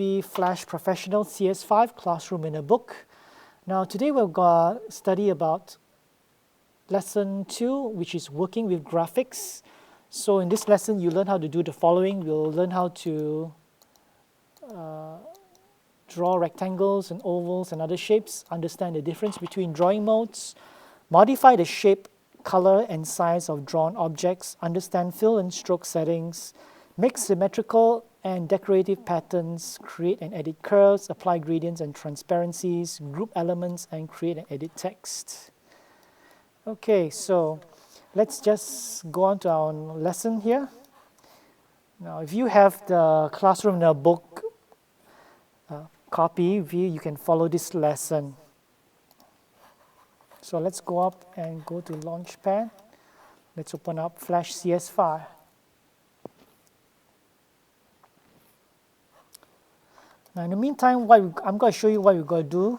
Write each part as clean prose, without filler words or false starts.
Adobe Flash Professional CS5 Classroom in a Book. Now today we're going to study about lesson 2, which is working with graphics. So in this lesson you learn how to do the following. We'll learn how to draw rectangles and ovals and other shapes, understand the difference between drawing modes, modify the shape, color and size of drawn objects, understand fill and stroke settings, make symmetrical and decorative patterns, create and edit curves, apply gradients and transparencies, group elements, and create and edit text. Okay, so let's just go on to our lesson here. Now, if you have the Classroom in a Book copy, you can follow this lesson. So let's go up and go to Launchpad. Let's open up Flash CS5. Now, in the meantime, I'm going to show you what we're going to do.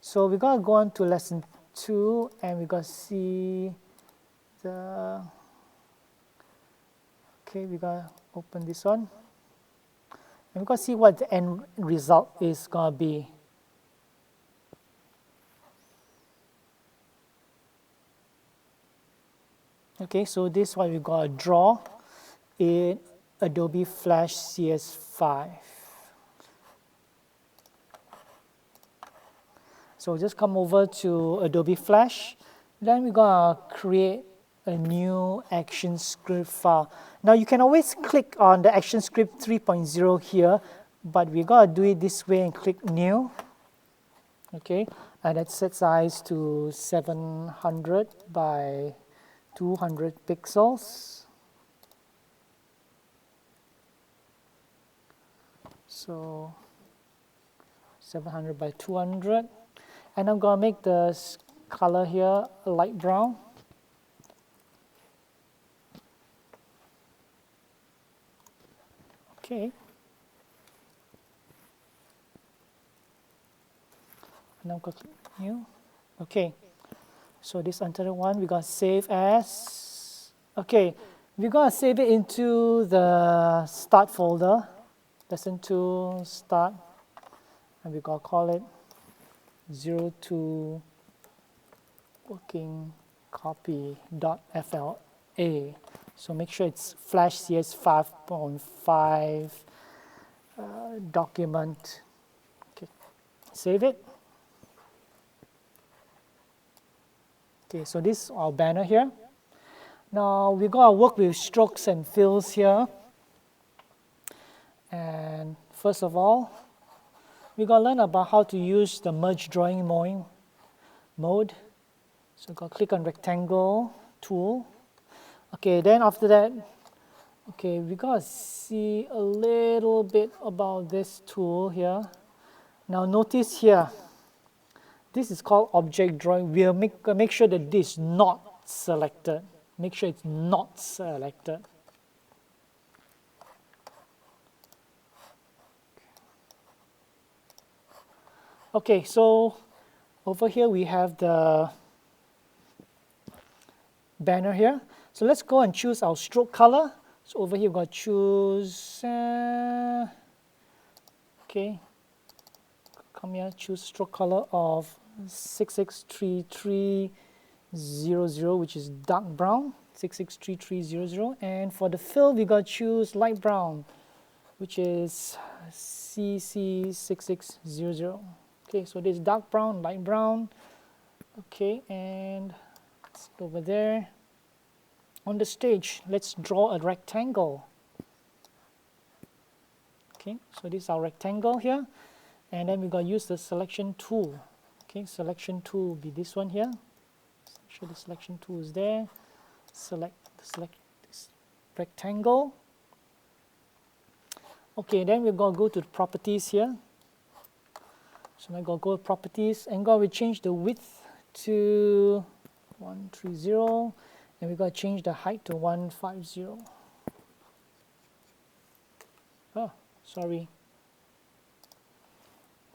So we're going to go on to lesson 2, and we're going to see the. Okay, we're going to open this one, and we're going to see what the end result is going to be. Okay, so this is what we're going to draw in Adobe Flash CS5. So just come over to Adobe Flash. Then we're going to create a new ActionScript file. Now you can always click on the ActionScript 3.0 here, but we're going to do it this way and click New. Okay, and that set size to 700 by 200 pixels. So 700 by 200. And I'm going to make the color here light brown. Okay. And I'm going to click New. Okay. So this Untitled one, we're going to save as. Okay. We're going to save it into the Start folder. Lesson 2, Start. And we're going to call it 02 working copy.fla. So make sure it's Flash CS 5.5 document. Okay, save it. Okay, so this is our banner here. Now we're going to work with strokes and fills here. And first of all, we're going to learn about how to use the merge drawing mode. So go click on rectangle tool. Okay, then after that, okay, we're going to see a little bit about this tool here. Now notice here, this is called object drawing. We'll make sure that this is not selected. Make sure it's not selected. Okay, so over here we have the banner here. So let's go and choose our stroke color. So over here we're going to choose, okay, come here, choose stroke color of 663300, which is dark brown, 663300. And for the fill, we're going to choose light brown, which is CC6600. Okay, so this is dark brown, light brown. Okay, and let's go over there. On the stage, let's draw a rectangle. Okay, so this is our rectangle here. And then we're going to use the selection tool. Okay, selection tool will be this one here. Make sure the selection tool is there. Select this rectangle. Okay, then we're going to go to the properties here. So I'm going to go to properties and going to change the width to 130, and we're going to change the height to 150. Oh, sorry.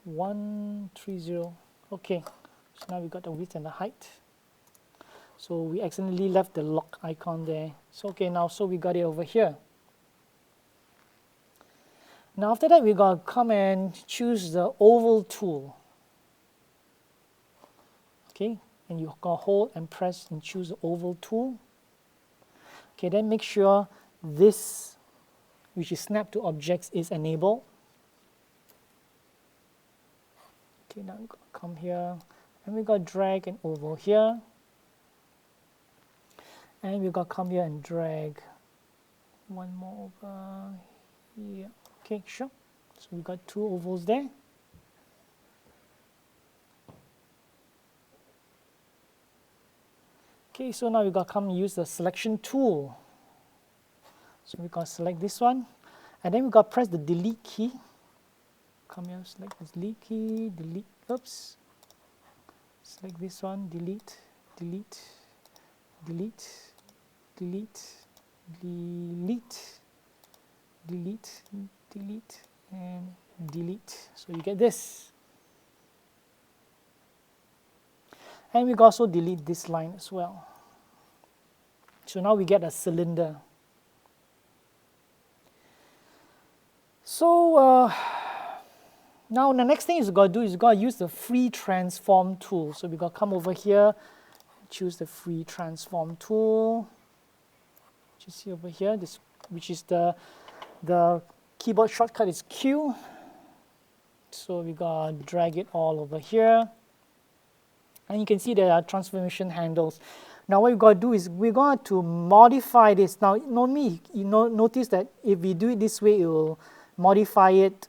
130. Okay, so now we got the width and the height. So we accidentally left the lock icon there. So okay, now so we got it over here. Now after that, we're going to come and choose the oval tool. Okay, and you're going to hold and press and choose the oval tool. Okay, then make sure this, which is snap to objects, is enabled. Okay, now we're going to come here, and we're going to drag an oval here. And we're going to come here and drag one more over here. Okay, sure. So we got two ovals there. Okay, so now we're going to come use the selection tool. So we're going to select this one. And then we're going to press the delete key. Come here, select the delete key, delete, oops. Select this one, delete, delete, delete, delete, delete, delete, delete, and delete. So you get this. And we can also delete this line as well. So now we get a cylinder. So now the next thing is we've got to do is we've got to use the free transform tool. So we've got to come over here, choose the free transform tool. You see over here, this, which is the keyboard shortcut is Q. So we got to drag it all over here. And you can see there are transformation handles. Now what we've got to do is we're going to modify this. Now normally, notice that if we do it this way, it will modify it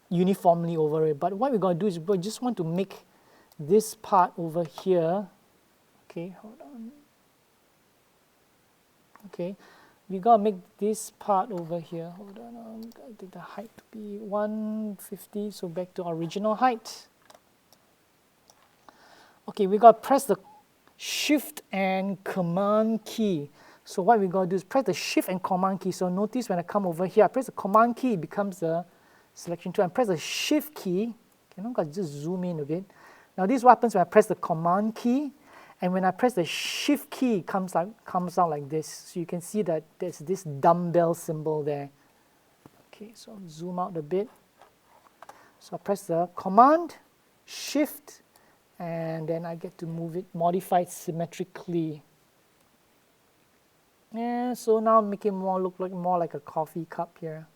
uniformly over it. But what we're going to do is we just want to make this part over here. Okay, hold on. Okay, we got to make this part over here. Hold on, I'm going to take the height to be 150, so back to original height. Okay, we got to press the Shift and Command key. So what we got to do is press the Shift and Command key. So notice when I come over here, I press the Command key, it becomes the selection tool. And press the Shift key. Okay, now I'm going to just zoom in a bit. Now this is what happens when I press the Command key. And when I press the Shift key, it comes out like this. So you can see that there's this dumbbell symbol there. Okay, so I'll zoom out a bit. So I press the Command, Shift, and then I get to move it, modify it symmetrically. Yeah, so now make it look more like a coffee cup here.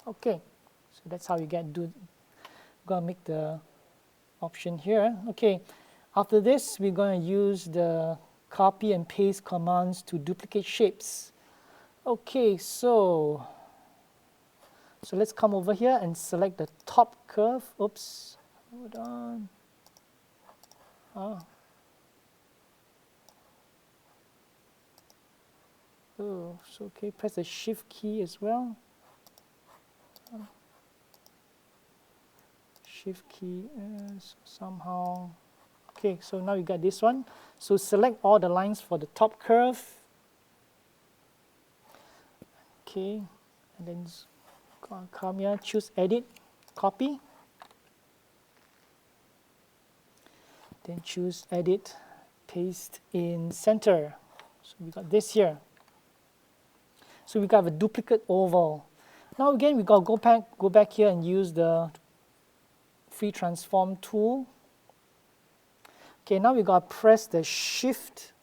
Okay, so that's how you gotta make the option here. Okay, after this we're going to use the copy and paste commands to duplicate shapes. Okay, so let's come over here and select the top curve. Oops. Hold on. Oh, so okay, press the Shift key as well. Shift key is somehow. Okay, so now you got this one. So select all the lines for the top curve. Okay, and then come here, choose Edit, Copy. Then choose Edit, Paste in Center. So we got this here. So we got a duplicate oval. Now again, we got to go back here and use the free transform tool. Okay, now we got to press the Shift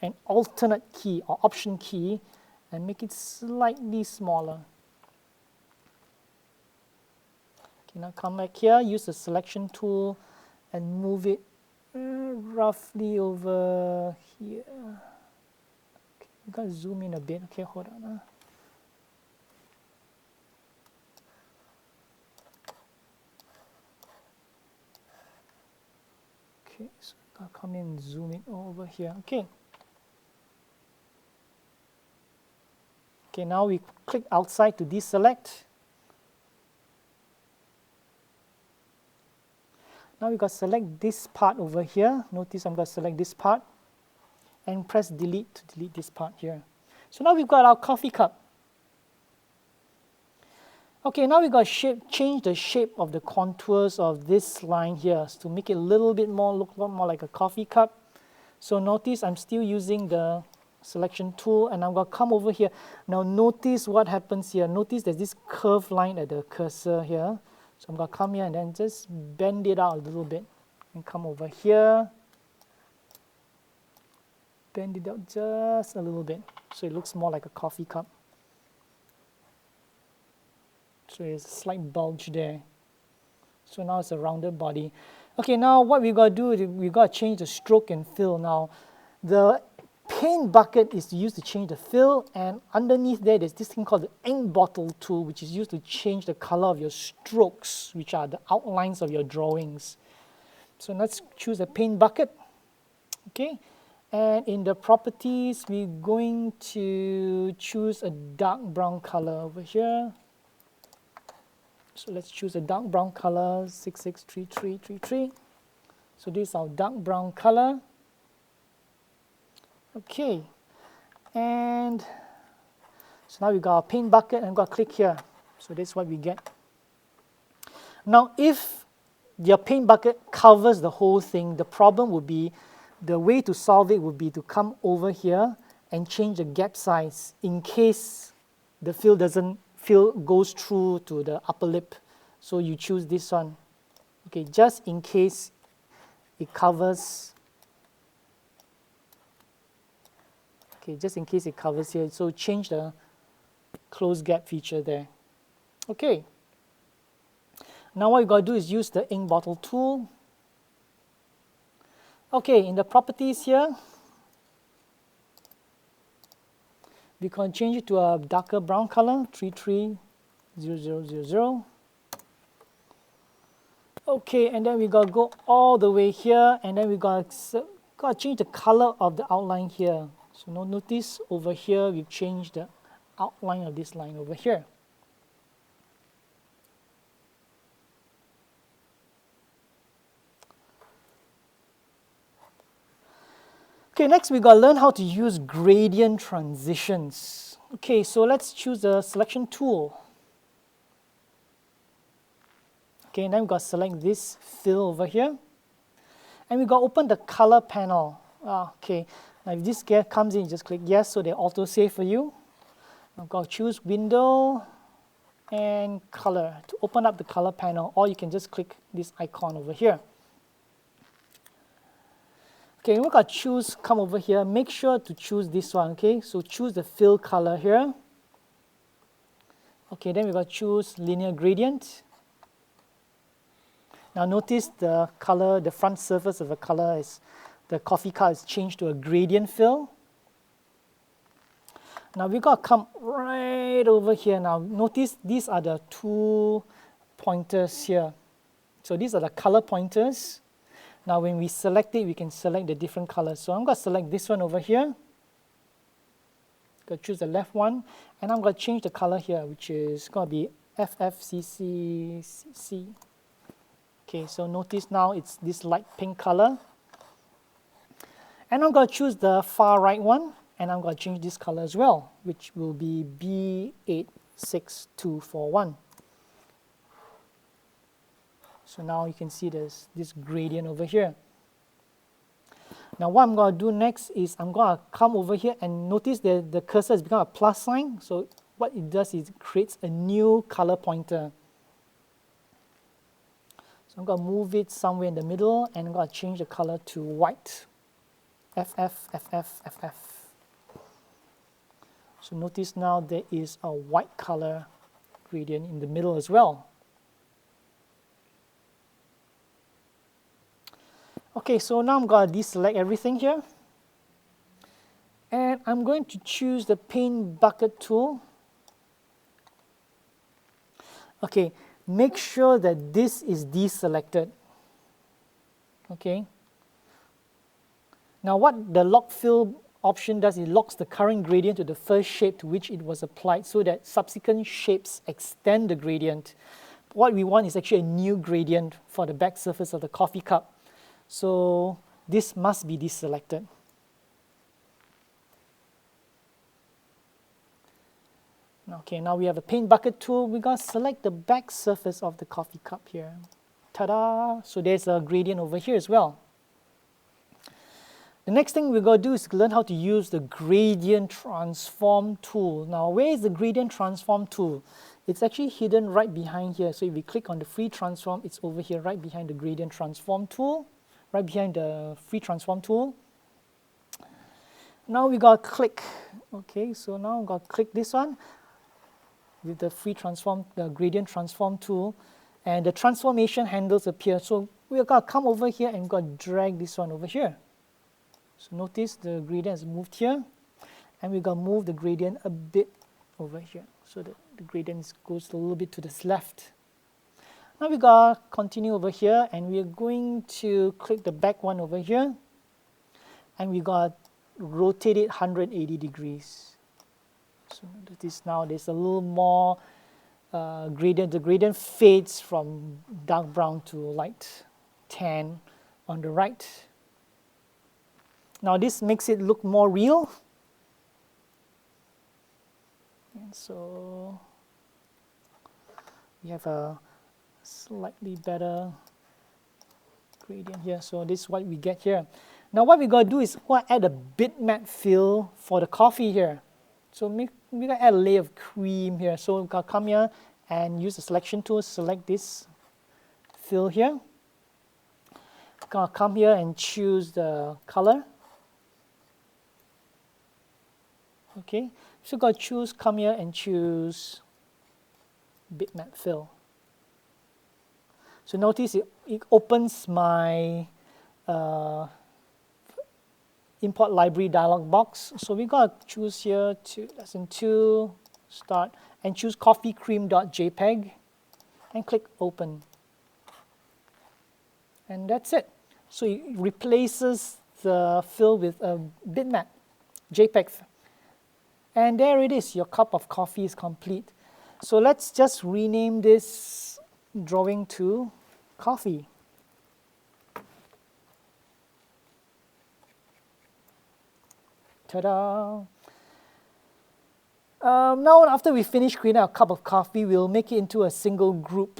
and alternate key or Option key and make it slightly smaller. Okay, now come back here, use the selection tool and move it roughly over here. Okay, we got to zoom in a bit. Okay, hold on. Okay, so I'll come in and zoom it over here. Okay. Okay, now we click outside to deselect. Now we got to select this part over here. Notice I'm going to select this part and press delete to delete this part here. So now we've got our coffee cup. Okay, now we've got to change the shape of the contours of this line here to make it a little bit more, look more like a coffee cup. So notice I'm still using the selection tool, and I'm going to come over here. Now notice what happens here. Notice there's this curved line at the cursor here. So I'm going to come here and then just bend it out a little bit and come over here. Bend it out just a little bit so it looks more like a coffee cup. So there's a slight bulge there. So now it's a rounded body. Okay, now what we got to do is we got to change the stroke and fill. Now the paint bucket is used to change the fill, and underneath there's this thing called the ink bottle tool, which is used to change the color of your strokes, which are the outlines of your drawings. So let's choose a paint bucket. Okay, and in the properties, we're going to choose a dark brown color over here. So let's choose a dark brown color, 663333. So this is our dark brown color. Okay, and so now we got our paint bucket, and I'm going to click here. So that's what we get. Now if your paint bucket covers the whole thing, the problem would be, the way to solve it would be to come over here and change the gap size in case the fill goes through to the upper lip. So you choose this one. Okay, just in case it covers. Okay, just in case it covers here. So change the close gap feature there. Okay. Now what you got to do is use the ink bottle tool. Okay, in the properties here, we can change it to a darker brown color, 330000. Okay, and then we got to go all the way here, and then we got to change the color of the outline here. So now notice over here, we've changed the outline of this line over here. Okay, next we got to learn how to use gradient transitions. Okay, so let's choose the selection tool. Okay, and then we got to select this fill over here. And we got to open the color panel. Okay, now if this gear comes in, just click yes, so they auto-save for you. I've got to choose window and color to open up the color panel, or you can just click this icon over here. Okay, we're going to choose, come over here, make sure to choose this one, okay? So choose the fill color here. Okay, then we're going to choose linear gradient. Now notice the color, the front surface of the color is, the coffee cup is changed to a gradient fill. Now we've got to come right over here. Now notice these are the two pointers here. So these are the color pointers. Now when we select it, we can select the different colors. So I'm going to select this one over here. Going to choose the left one, and I'm going to change the color here, which is going to be ffffff. Okay, so notice now it's this light pink color. And I'm going to choose the far right one, and I'm going to change this color as well, which will be B86241. So now you can see there's this gradient over here. Now what I'm going to do next is I'm going to come over here and notice that the cursor has become a plus sign. So what it does is it creates a new color pointer. So I'm going to move it somewhere in the middle, and I'm going to change the color to white. FFFFFF. So notice now there is a white color gradient in the middle as well. Okay, so now I'm going to deselect everything here. And I'm going to choose the paint bucket tool. Okay, make sure that this is deselected. Okay. Now what the lock fill option does, it locks the current gradient to the first shape to which it was applied so that subsequent shapes extend the gradient. What we want is actually a new gradient for the back surface of the coffee cup. So this must be deselected. Okay, now we have a paint bucket tool. We're going to select the back surface of the coffee cup here. Ta-da! So there's a gradient over here as well. The next thing we're going to do is learn how to use the gradient transform tool. Now, where is the gradient transform tool? It's actually hidden right behind here. So if we click on the free transform, it's over here right behind the gradient transform tool, right behind the free transform tool. Now we got to click. Okay, so now we got to click this one with the free transform, the gradient transform tool, and the transformation handles appear. So we're going to come over here and got to drag this one over here. So notice the gradient has moved here, and we're going to move the gradient a bit over here so that the gradient goes a little bit to the left. Now we got to continue over here, and we're going to click the back one over here, and we got to rotate it 180 degrees. So notice now there's a little more gradient. The gradient fades from dark brown to light tan on the right. Now this makes it look more real. And so we have a slightly better gradient here. So this is what we get here. Now what we got to do is add a bitmap fill for the coffee here. So we got to add a layer of cream here. So we got to come here and use the selection tool, select this fill here. Got to come here and choose the color. Okay, so got to choose, come here and choose bitmap fill. So notice it opens my import library dialog box. So we got to choose here to lesson 2, start, and choose coffeecream.jpg and click open. And that's it. So it replaces the fill with a bitmap, JPEG. And there it is, your cup of coffee is complete. So let's just rename this drawing to coffee. Ta-da! Now after we finish creating our cup of coffee, we'll make it into a single group.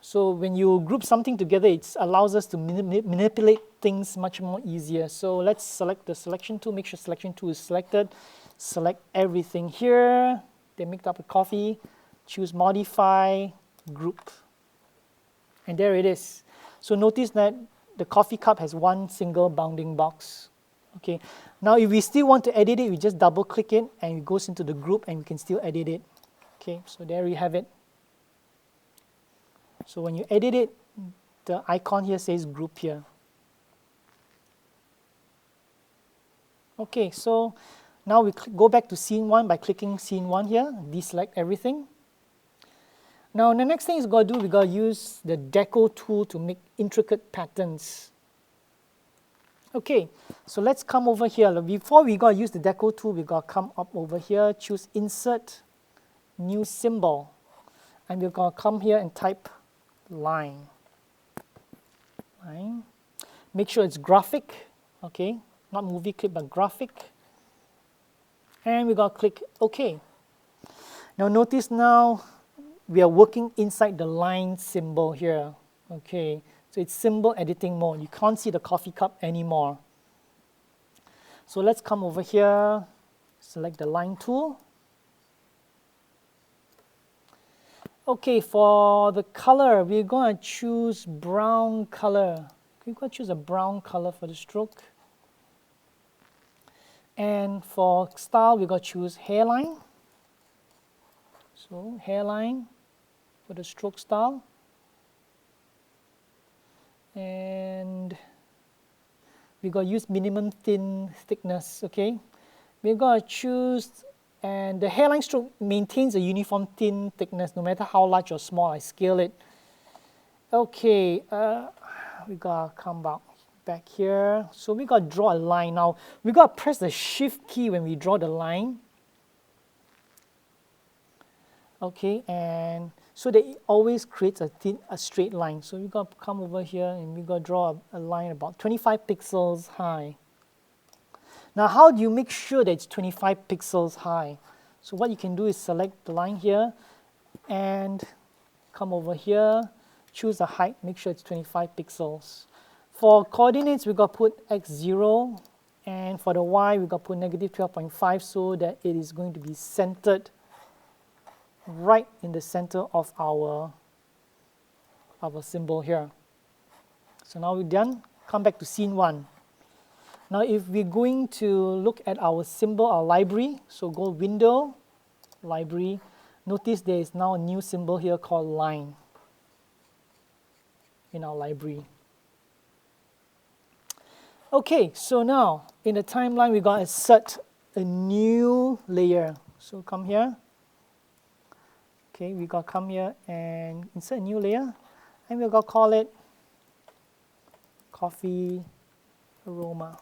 So when you group something together, it allows us to manipulate things much more easier. So let's select the selection tool, make sure selection tool is selected. Select everything here, then make up a coffee, choose modify, group. And there it is. So notice that the coffee cup has one single bounding box. Okay. Now if we still want to edit it, we just double click it and it goes into the group and we can still edit it. Okay, so there you have it. So when you edit it, the icon here says group here. Okay, so now we go back to scene 1 by clicking scene 1 here, deselect everything. Now the next thing is got to do, we got to use the deco tool to make intricate patterns. Okay, so let's come over here. Before we got to use the deco tool, we got to come up over here, choose insert, new symbol, and we're going to come here and type line. Line. Make sure it's graphic, okay, not movie clip but graphic. And we got to click OK. Now notice now we are working inside the line symbol here. Okay, so it's symbol editing mode. You can't see the coffee cup anymore. So let's come over here, select the line tool. Okay, for the color, we're going to choose brown color. We're going to choose a brown color for the stroke. And for style, we're going to choose hairline. So hairline for the stroke style. And we're going to use minimum thin thickness, okay? We're going to choose, and the hairline stroke maintains a uniform thin thickness no matter how large or small I scale it. Okay, we got to come back here. So we got to draw a line. Now, we got to press the shift key when we draw the line. Okay, and so that it always creates a straight line. So we got to come over here and we got to draw a line about 25 pixels high. Now, how do you make sure that it's 25 pixels high? So what you can do is select the line here and come over here, choose the height, make sure it's 25 pixels. For coordinates, we got to put x0 And for the y, we're going to put negative 12.5 so that it is going to be centered right in the center of our symbol here. So now we're done. Come back to scene 1. Now if we're going to look at our symbol, our library, so go Window, Library. Notice there is now a new symbol here called line in our library. Okay, so now in the timeline, we're going to insert a new layer. So come here. Okay, we're going to come here and insert a new layer. And we're going to call it Coffee Aroma.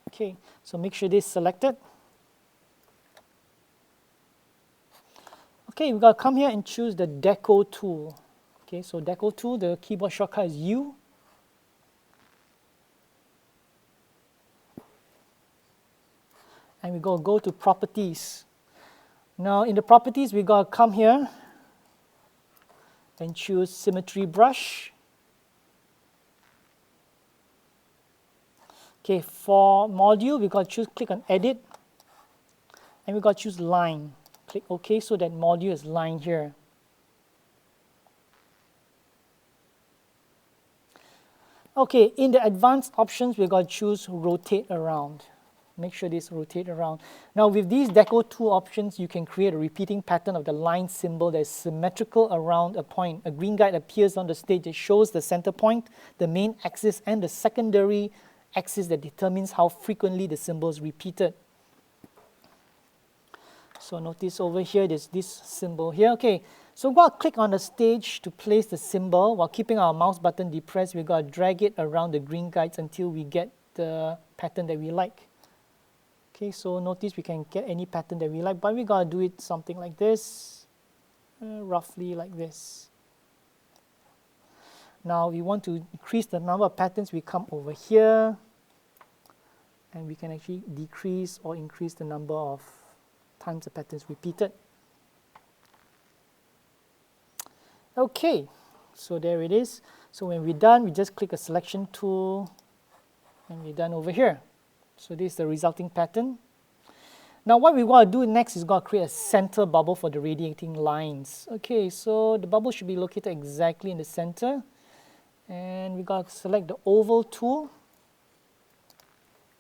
Okay, so make sure this is selected. Okay, we've got to come here and choose the Deco tool. Okay, so Deco tool, the keyboard shortcut is U. And we're going to go to Properties. Now in the Properties, we've got to come here and choose Symmetry Brush. Okay, for Module, we've got to click on Edit. And we've got to choose Line. Click OK so that module is lined here. Okay, in the advanced options, we're going to choose rotate around. Make sure this rotate around. Now with these Deco tool options, you can create a repeating pattern of the line symbol that is symmetrical around a point. A green guide appears on the stage that shows the center point, the main axis, and the secondary axis that determines how frequently the symbol is repeated. So notice over here, there's this symbol here. Okay, so we're going to click on the stage to place the symbol. While keeping our mouse button depressed, we're going to drag it around the green guides until we get the pattern that we like. Okay, so notice we can get any pattern that we like, but we're going to do it something like this, roughly like this. Now we want to increase the number of patterns. We come over here, and we can actually decrease or increase the number of times the pattern is repeated. Okay, so there it is. So when we're done, we just click a selection tool, and we're done over here. So this is the resulting pattern. Now what we want to do next is going to create a center bubble for the radiating lines. Okay, so the bubble should be located exactly in the center. And we got to select the oval tool.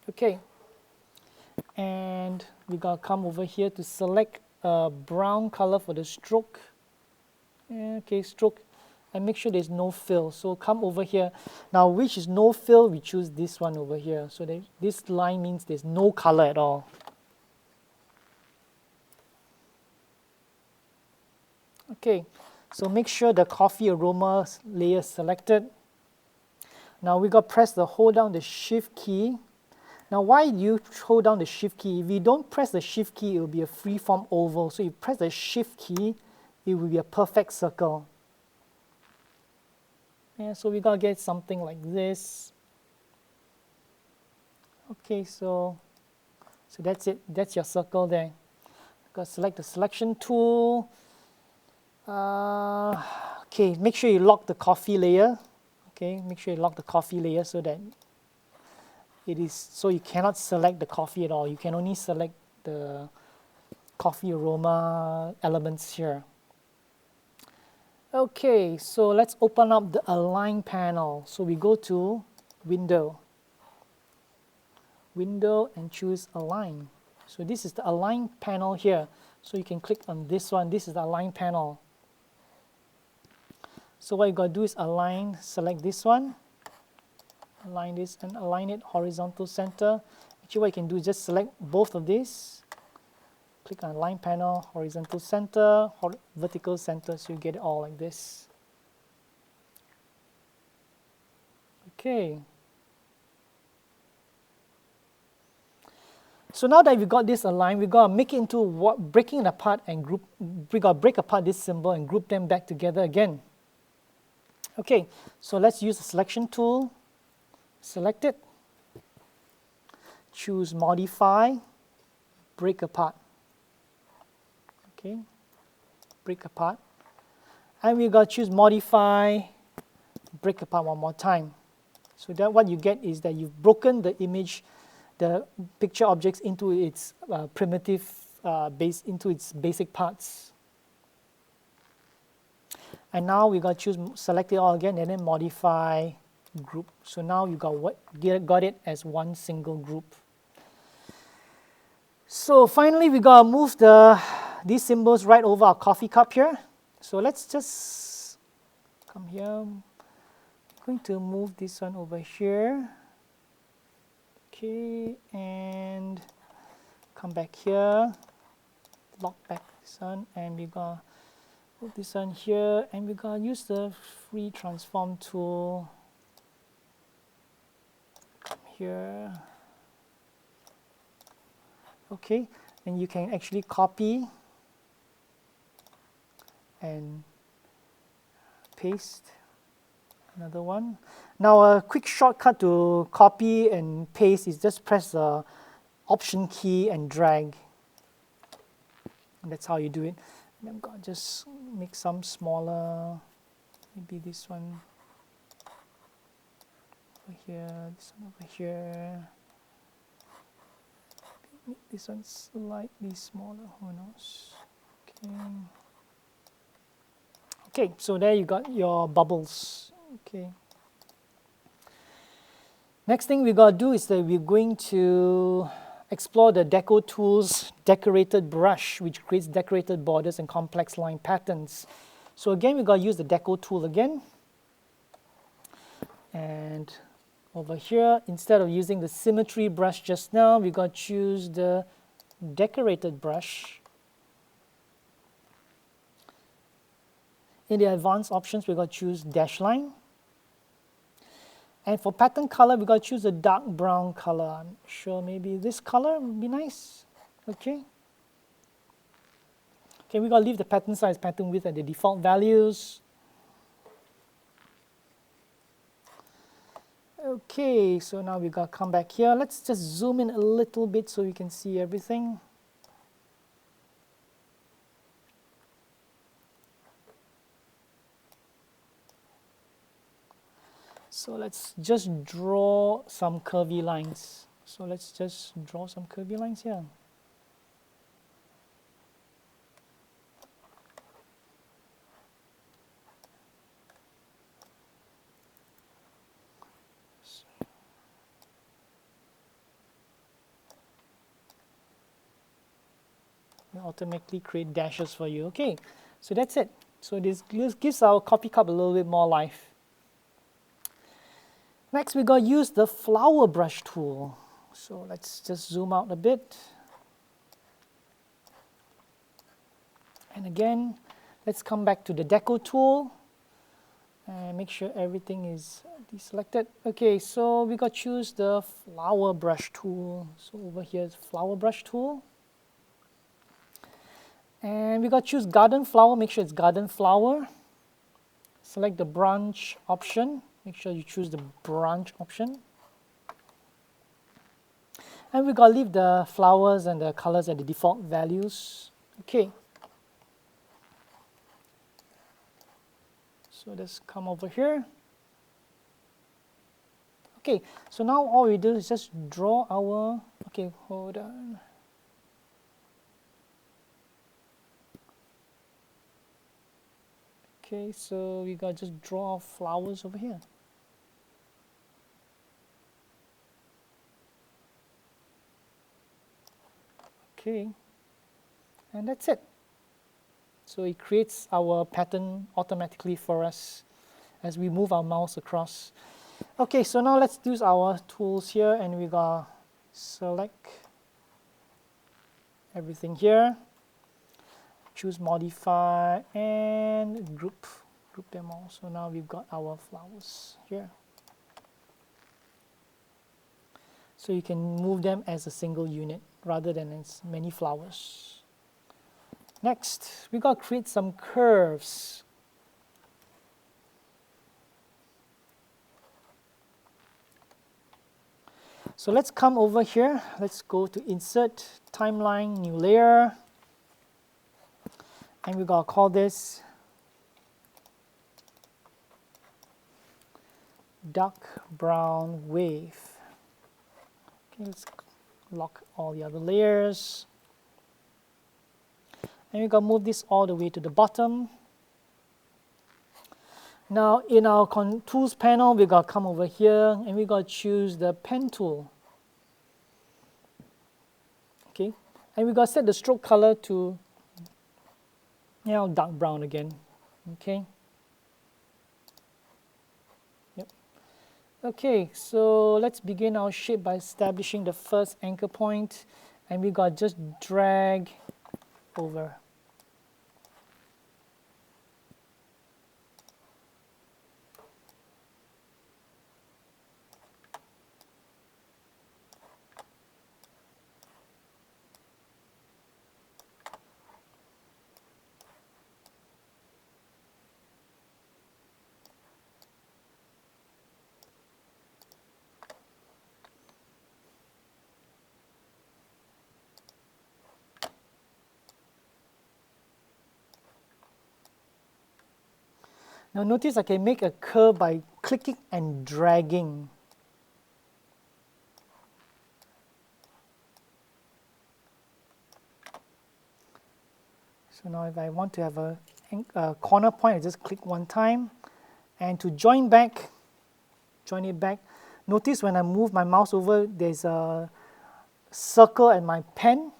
Okay. And we got to come over here to select a brown color for the stroke. Okay, stroke. And make sure there's no fill. So come over here. Now, which is no fill, we choose this one over here. So this line means there's no color at all. Okay, so make sure the coffee aroma layer is selected. Now we got to press hold down the shift key. Now why do you hold down the shift key? If you don't press the shift key, it will be a free-form oval. So if you press the shift key, it will be a perfect circle. Yeah, so we got to get something like this. Okay, so that's it. That's your circle there. Got to select the selection tool. Okay, make sure you lock the coffee layer. Okay, make sure you lock the coffee layer so that so you cannot select the coffee at all. You can only select the coffee aroma elements here. Okay, so let's open up the Align panel. So we go to Window, and choose Align. So this is the Align panel here. So you can click on this one. This is the Align panel. So what you got to do is align, select this one, align this, and align it horizontal center. Actually, what you can do is just select both of these, click on Align panel, horizontal center, vertical center, so you get it all like this. Okay. So now that we've got this aligned, we've got to make it into breaking it apart and group. We got to break apart this symbol and group them back together again. Okay, so let's use the selection tool. Select it. Choose Modify, Break Apart. Okay, break apart. And we got to choose modify, break apart one more time. So that what you get is that you've broken the image, the picture objects into its primitive into its basic parts. And now we got to choose select it all again and then modify group. So now you got it as one single group. So finally we got to move these symbols right over our coffee cup here. So let's just come here. I'm going to move this one over here. Okay, and come back here, lock back this one, and we got put this one here, and we got use the free transform tool. Come here. Okay, and you can actually copy and paste another one. Now a quick shortcut to copy and paste is just press the Option key and drag. And that's how you do it. And I'm going to just make some smaller, maybe this one over here, this one over here. Make this one slightly smaller, who knows. Okay. Okay, so there you got your bubbles. Okay. Next thing we got to do is that we're going to explore the Deco Tools Decorated Brush, which creates decorated borders and complex line patterns. So again, we got to use the Deco tool again. And over here, instead of using the Symmetry brush just now, we got to choose the Decorated brush. In the advanced options, we got to choose dash line. And for pattern color, we got to choose a dark brown color. I'm sure maybe this color would be nice. Okay. Okay, we got to leave the pattern size, pattern width at the default values. Okay, so now we got to come back here. Let's just zoom in a little bit so you can see everything. So let's just draw some curvy lines. So let's just draw some curvy lines here. It automatically create dashes for you. Okay, so that's it. So this gives our coffee cup a little bit more life. Next, we got to use the flower brush tool. So let's just zoom out a bit. And again, let's come back to the Deco tool and make sure everything is deselected. Okay, so we got to choose the flower brush tool. So over here is flower brush tool. And we got to choose garden flower, make sure it's garden flower. Select the branch option. Make sure you choose the branch option. And we got to leave the flowers and the colors at the default values. Okay. So let's come over here. Okay, so now all we do is just draw our, okay, hold on. Okay, so we got to just draw flowers over here. Okay, and that's it. So it creates our pattern automatically for us as we move our mouse across. Okay, so now let's use our tools here, and we got select everything here. Choose modify and group them all. So now we've got our flowers here. So you can move them as a single unit rather than as many flowers. Next, we got to create some curves. So let's come over here. Let's go to Insert, Timeline, New Layer. And we're going to call this dark brown wave. Okay, let's lock all the other layers. And we're going to move this all the way to the bottom. Now in our tools panel, we're going to come over here and we're going to choose the pen tool. Okay, and we're going to set the stroke color to dark brown again. Okay. Yep. Okay, so let's begin our shape by establishing the first anchor point, and we got just drag over. Now notice I can make a curve by clicking and dragging. So now if I want to have a corner point, I just click one time. And to join it back, notice when I move my mouse over, there's a circle at my pen.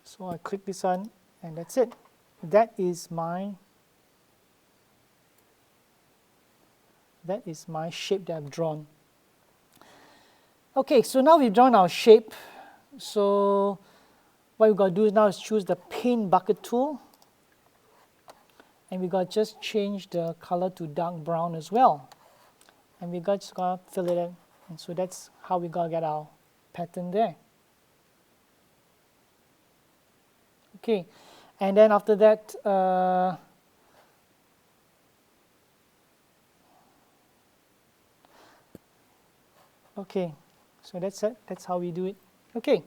So I click this one, and that's it. That is my shape that I've drawn. Okay, so now we've drawn our shape. So what we've got to do now is choose the paint bucket tool. And we got to just change the color to dark brown as well. And we got to fill it in. And so that's how we got to get our pattern there. Okay, and then after that, okay, so that's it. That's how we do it. Okay.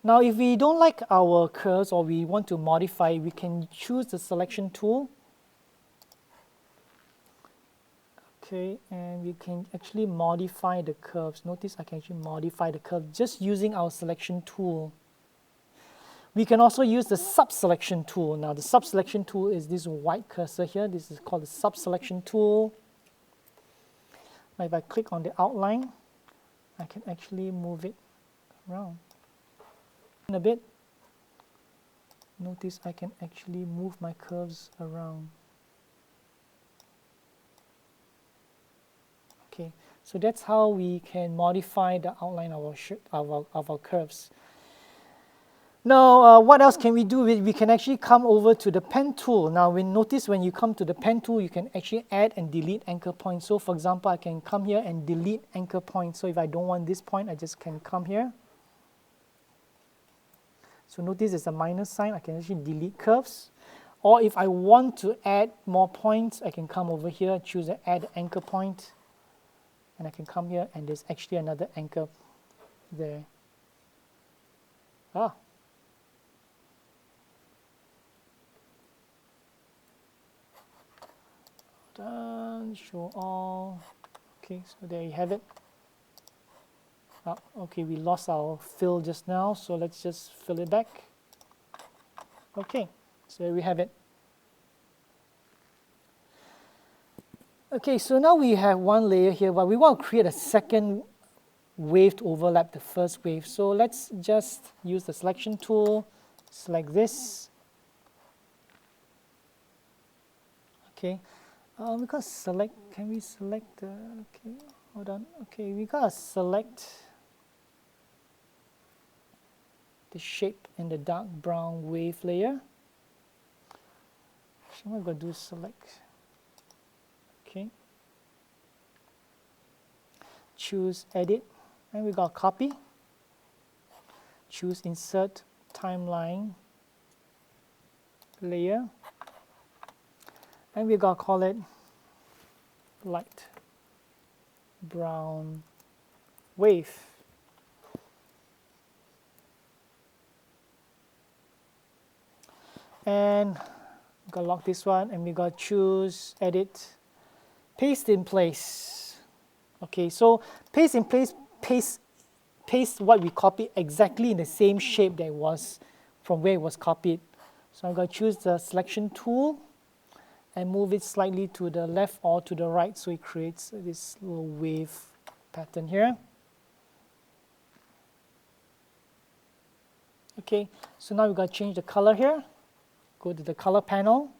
Now, if we don't like our curves or we want to modify, we can choose the selection tool. Okay, and we can actually modify the curves. Notice I can actually modify the curve just using our selection tool. We can also use the subselection tool. Now, the subselection tool is this white cursor here. This is called the subselection tool. Now, if I click on the outline, I can actually move it around a bit. Notice I can actually move my curves around. Okay, so that's how we can modify the outline of our curves. Now, what else can we do? We can actually come over to the pen tool. Now, notice when you come to the pen tool, you can actually add and delete anchor points. So, for example, I can come here and delete anchor points. So, if I don't want this point, I just can come here. So, notice there's a minus sign. I can actually delete curves. Or if I want to add more points, I can come over here, choose an add anchor point. And I can come here, and there's actually another anchor there. Done, show all. Okay, so there you have it. Okay, we lost our fill just now, so let's just fill it back. Okay, so there we have it. Okay, so now we have one layer here, but we want to create a second wave to overlap the first wave. So let's just use the selection tool, select this. Okay. We got select, can we select the, okay, hold on. Okay, we got to select the shape in the dark brown wave layer. So what I'm going to do is select. Okay. Choose edit, and we got copy. Choose insert timeline layer. And we're going to call it light brown wave. And we're going to lock this one, and we're going to choose edit Paste in place. Okay, so paste in place, paste what we copied exactly in the same shape that it was from where it was copied. So I'm going to choose the selection tool and move it slightly to the left or to the right so it creates this little wave pattern here. Okay, so now we're going to change the color here. Go to the color panel.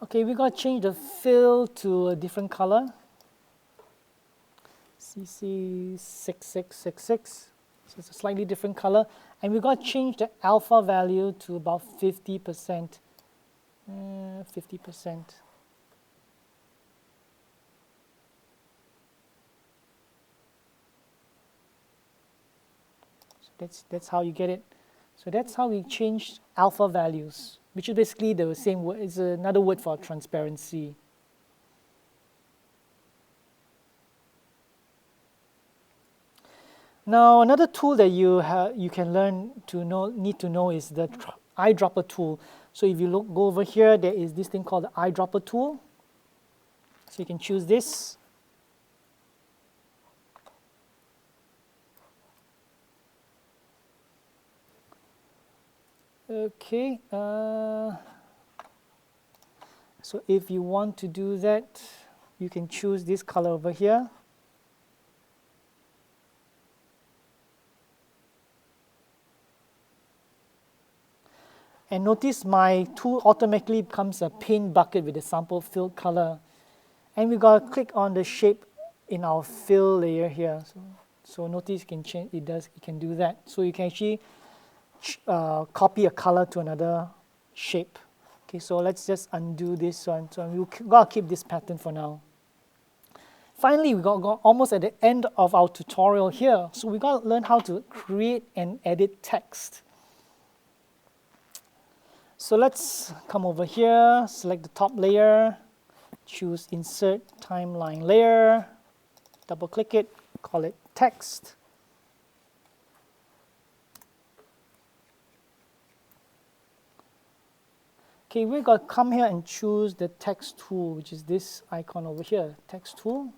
Okay, we're going to change the fill to a different color. CC6666. So it's a slightly different color. And we're going to change the alpha value to about 50%. 50%. So that's how you get it. So that's how we change alpha values, which is basically the same word. It's another word for transparency. Now, another tool that you can need to know is the eyedropper tool. So if you go over here, there is this thing called the eyedropper tool. So you can choose this. Okay. So if you want to do that, you can choose this color over here. And notice my tool automatically becomes a paint bucket with a sample fill color. And we got to click on the shape in our fill layer here. So notice you can change, it can do that. So you can actually copy a color to another shape. Okay, so let's just undo this one. So we've got to keep this pattern for now. Finally, we got almost at the end of our tutorial here. So we got to learn how to create and edit text. So let's come over here, select the top layer, choose Insert Timeline Layer, double click it, call it Text. Okay, we're going to come here and choose the Text tool, which is this icon over here, Text tool.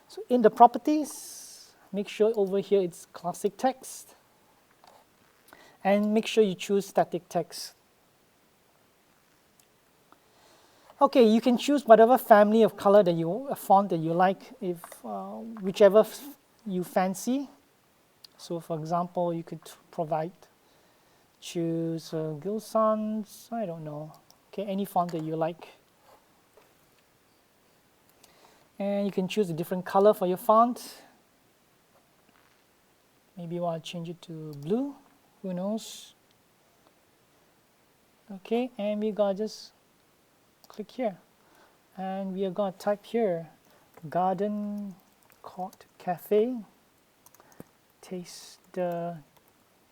So in the properties, make sure over here it's classic text. And make sure you choose static text. Okay, you can choose whatever family of color that a font that you like, if whichever you fancy. So for example, you could choose Gill Sans, I don't know. Okay, any font that you like. And you can choose a different color for your font. Maybe you want to change it to blue. Who knows? Okay, and we got just click here. And we are going to type here, Garden Court Cafe, taste the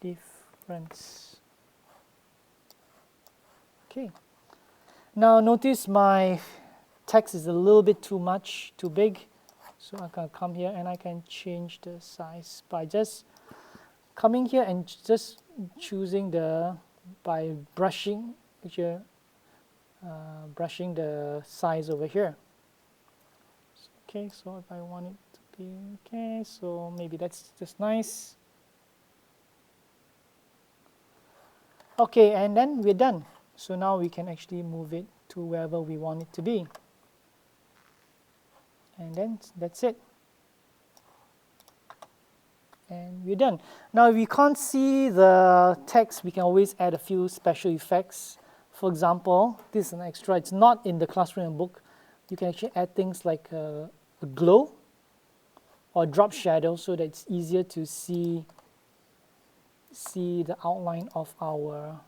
difference. Okay. Now notice my text is a little bit too big. So I can come here and I can change the size by just coming here and just choosing by brushing the size over here. Okay, so if I want it to be okay, so maybe that's just nice. Okay, and then we're done. So now we can actually move it to wherever we want it to be. And then that's it. And we're done. Now, if we can't see the text, we can always add a few special effects. For example, this is an extra. It's not in the classroom book. You can actually add things like a glow or drop shadow so that it's easier to see the outline of our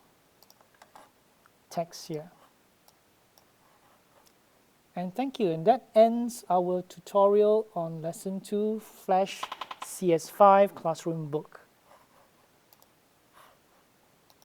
text here. And thank you. And that ends our tutorial on Lesson 2 Flash CS5 Classroom Book.